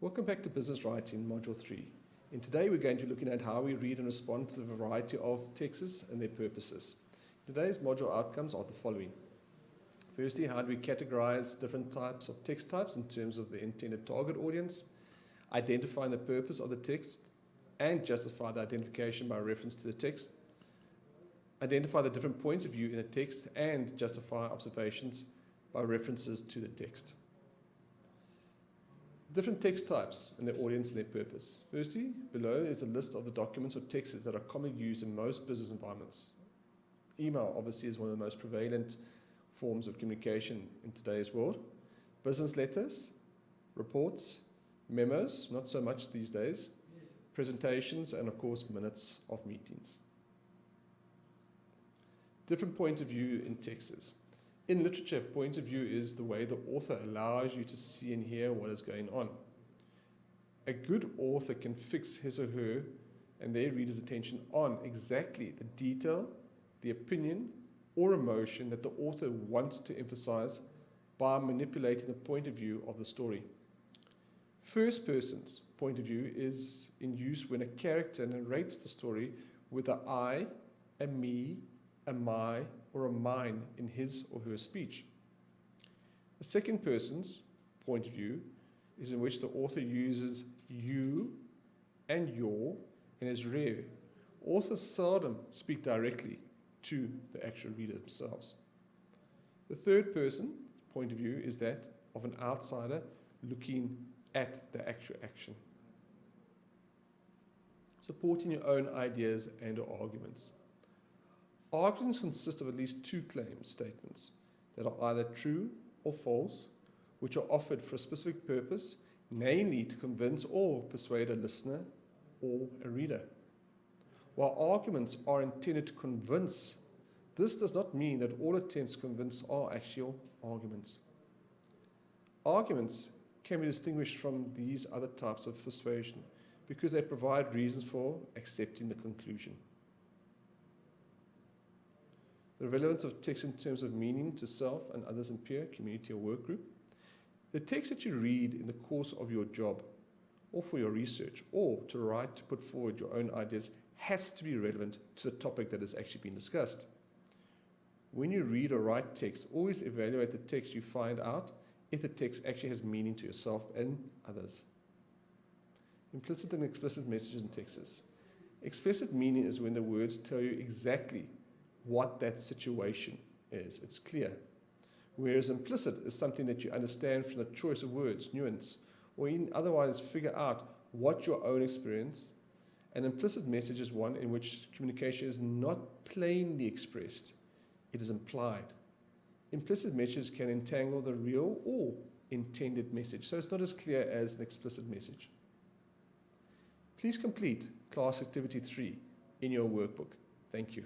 Welcome back to Business Writing, Module 3. In today we're going to be looking at how we read and respond to the variety of texts and their purposes. Today's module outcomes are the following. Firstly, how do we categorize different types of text types in terms of the intended target audience, identifying the purpose of the text, and justify the identification by reference to the text, identify the different points of view in a text, and justify observations by references to the text. Different text types and their audience and their purpose. Firstly, below is a list of the documents or texts that are commonly used in most business environments. Email obviously is one of the most prevalent forms of communication in today's world. Business letters, reports, memos, not so much these days, presentations, and of course minutes of meetings. Different point of view in texts. In literature, point of view is the way the author allows you to see and hear what is going on. A good author can fix his or her and their reader's attention on exactly the detail, the opinion, or emotion that the author wants to emphasize by manipulating the point of view of the story. First person's point of view is in use when a character narrates the story with a I, a me, a my, or a mine in his or her speech. The second person's point of view is in which the author uses you and your and is rare. Authors seldom speak directly to the actual reader themselves. The third person point of view is that of an outsider looking at the actual action. Supporting your own ideas and or arguments. Arguments consist of at least two claim statements that are either true or false, which are offered for a specific purpose, namely to convince or persuade a listener or a reader. While arguments are intended to convince, this does not mean that all attempts to convince are actual arguments. Arguments can be distinguished from these other types of persuasion because they provide reasons for accepting the conclusion. The relevance of text in terms of meaning to self and others in peer, community, or work group. The text that you read in the course of your job, or for your research, or to write to put forward your own ideas has to be relevant to the topic that is actually being discussed. When you read or write text, always evaluate the text you find out if the text actually has meaning to yourself and others. Implicit and explicit messages and texts. Explicit meaning is when the words tell you exactly what that situation is. It's clear. Whereas implicit is something that you understand from the choice of words, nuance, or otherwise figure out what your own experience. An implicit message is one in which communication is not plainly expressed. It is implied. Implicit messages can entangle the real or intended message, so it's not as clear as an explicit message. Please complete class activity 3 in your workbook. Thank you.